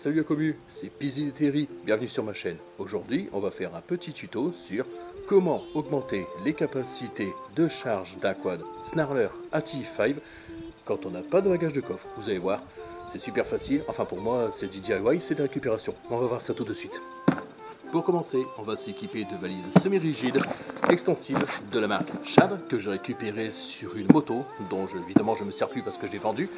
Salut la commu, c'est Pizzy Terry, bienvenue sur ma chaîne. Aujourd'hui, on va faire un petit tuto sur comment augmenter les capacités de charge d'un quad Snarler ATI5 quand on n'a pas de bagage de coffre. Vous allez voir, c'est super facile, enfin pour moi c'est du DIY, c'est de la récupération. On va voir ça tout de suite. Pour commencer, on va s'équiper de valises semi-rigides extensibles de la marque Shad que j'ai récupéré sur une moto dont évidemment je ne me sers plus parce que je l'ai vendue.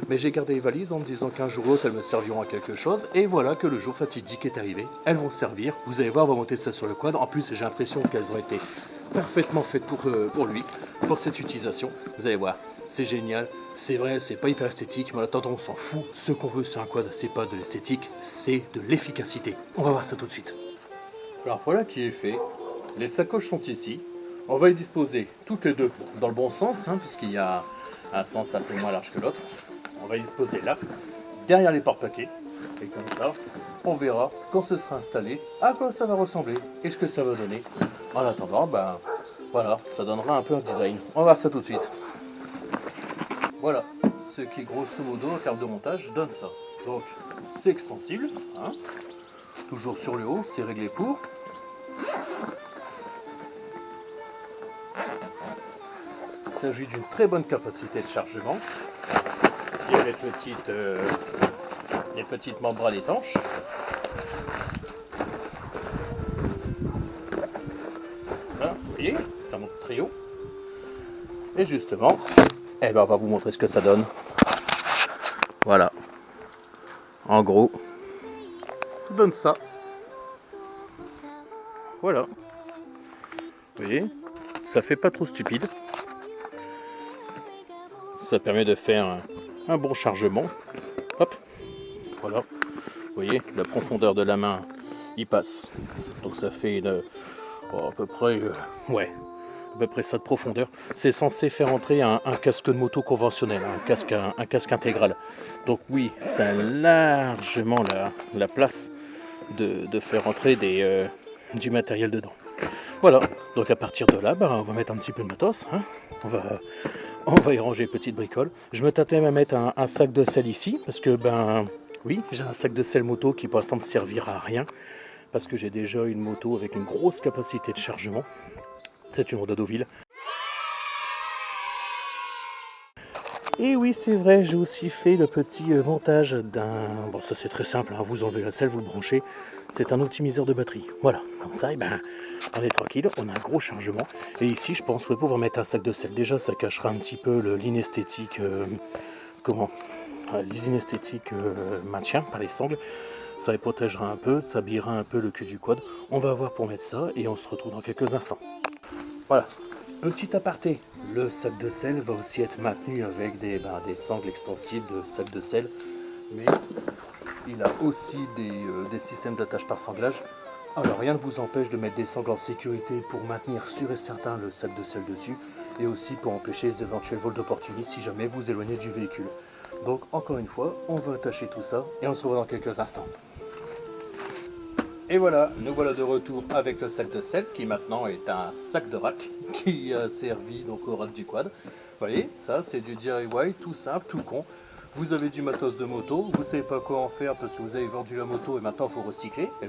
Mais j'ai gardé les valises en me disant qu'un jour ou l'autre elles me serviront à quelque chose. Et voilà que le jour fatidique est arrivé. Elles vont servir. Vous allez voir, on va monter ça sur le quad. En plus, j'ai l'impression qu'elles ont été parfaitement faites pour lui, pour cette utilisation. Vous allez voir, c'est génial. C'est vrai, c'est pas hyper esthétique, mais en attendant, on s'en fout. Ce qu'on veut sur un quad, c'est pas de l'esthétique, c'est de l'efficacité. On va voir ça tout de suite. Alors voilà qui est fait. Les sacoches sont ici. On va les disposer toutes les deux dans le bon sens, puisqu'il y a un sens un peu moins large que l'autre. On va les disposer là, derrière les porte-paquets. Et comme ça, on verra quand ce sera installé à quoi ça va ressembler et ce que ça va donner. En attendant, voilà, ça donnera un peu un design. On va voir ça tout de suite. Voilà, ce qui grosso modo en termes de montage donne ça. Donc c'est extensible, toujours sur le haut, c'est réglé pour. Il s'agit d'une très bonne capacité de chargement. Il y a les petites membranes étanches. Là, vous voyez, ça monte très haut. Et justement, on va vous montrer ce que ça donne. Voilà. En gros, ça donne ça. Voilà. Vous voyez, ça fait pas trop stupide. Ça permet de faire un bon chargement. Hop, voilà. Vous voyez, la profondeur de la main, il passe. Donc ça fait à peu près, à peu près ça de profondeur. C'est censé faire entrer un casque de moto conventionnel, un casque intégral. Donc oui, ça a largement la place de faire entrer du matériel dedans. Voilà, donc à partir de là, on va mettre un petit peu de matos. On va y ranger petite bricole. Je me tâtais même à mettre un sac de sel ici, parce que oui, j'ai un sac de sel moto qui pour l'instant ne servira à rien, parce que j'ai déjà une moto avec une grosse capacité de chargement. C'est une Honda Deauville. Et oui, c'est vrai, j'ai aussi fait le petit montage d'un... Bon, ça c'est très simple, vous enlevez la selle, vous le branchez. C'est un optimiseur de batterie. Voilà, comme ça, on est tranquille, on a un gros chargement. Et ici, je pense pouvoir mettre un sac de sel. Déjà, ça cachera un petit peu l'inesthétique... l'inesthétique maintien par les sangles. Ça les protégera un peu, ça habillera un peu le cul du quad. On va voir pour mettre ça et on se retrouve dans quelques instants. Voilà. Petit aparté, le sac de sel va aussi être maintenu avec des sangles extensibles de sac de sel, mais il a aussi des systèmes d'attache par sanglage. Alors rien ne vous empêche de mettre des sangles en sécurité pour maintenir sûr et certain le sac de sel dessus, et aussi pour empêcher les éventuels vols d'opportunistes si jamais vous éloignez du véhicule. Donc encore une fois, on va attacher tout ça et on se revoit dans quelques instants. Et voilà, nous voilà de retour avec le sac de sel qui maintenant est un sac de rack qui a servi donc au rack du quad. Vous voyez, ça c'est du DIY tout simple, tout con. Vous avez du matos de moto, vous savez pas quoi en faire parce que vous avez vendu la moto et maintenant il faut recycler. Et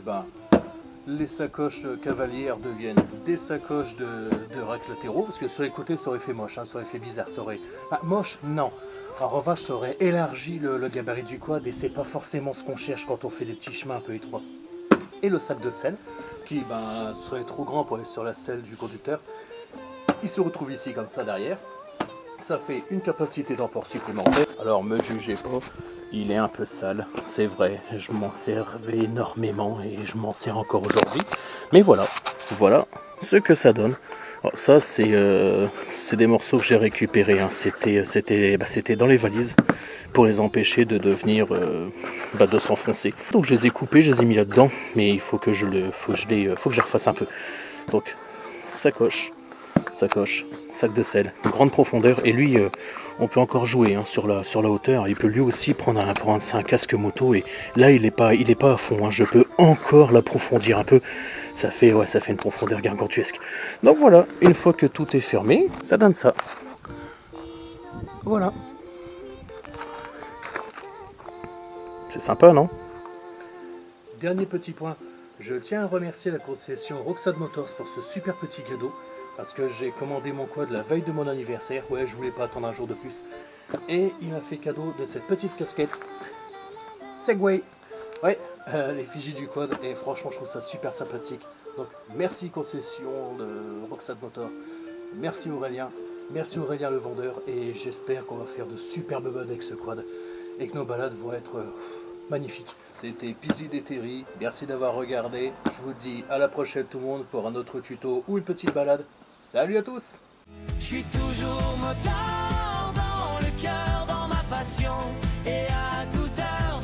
les sacoches cavalières deviennent des sacoches de rack latéraux, parce que sur les côtés ça aurait fait moche, ça aurait fait bizarre, ça aurait... moche, non. En revanche, ça aurait élargi le gabarit du quad et c'est pas forcément ce qu'on cherche quand on fait des petits chemins un peu étroits. Et le sac de sel, qui serait trop grand pour aller sur la selle du conducteur, il se retrouve ici comme ça derrière. Ça fait une capacité d'emport supplémentaire. Alors me jugez pas, il est un peu sale, c'est vrai, je m'en servais énormément et je m'en sers encore aujourd'hui. Mais voilà ce que ça donne. Alors ça c'est des morceaux que j'ai récupérés, c'était dans les valises pour les empêcher de devenir de s'enfoncer. Donc je les ai coupés, je les ai mis là-dedans, mais il faut que je les refasse un peu. Donc sacoche, sac de sel, grande profondeur, et lui on peut encore jouer sur la hauteur. Il peut lui aussi prendre un casque moto, et là il est pas à fond, je peux encore l'approfondir un peu. Ça fait une profondeur gargantuesque. Donc voilà, une fois que tout est fermé, ça donne ça. Voilà. C'est sympa, non? dernier petit point, je tiens à remercier la concession Roxad Motors pour ce super petit cadeau, parce que j'ai commandé mon quad la veille de mon anniversaire, ouais, je voulais pas attendre un jour de plus, et il m'a fait cadeau de cette petite casquette Segway, ouais, l'effigie du quad, et franchement je trouve ça super sympathique. Donc merci concession de Roxad Motors, merci Aurélien le vendeur, et j'espère qu'on va faire de superbes balades avec ce quad, et que nos balades vont être magnifiques. C'était Pizzy des Terry, merci d'avoir regardé, je vous dis à la prochaine tout le monde pour un autre tuto ou une petite balade. Salut à tous! Je suis toujours motard dans le cœur, dans ma passion et à toute heure.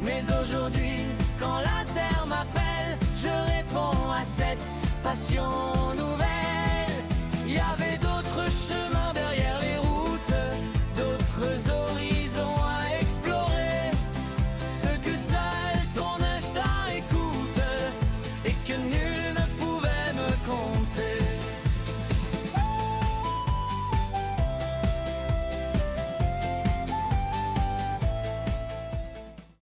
Mais aujourd'hui, quand la terre m'appelle, je réponds à cette passion.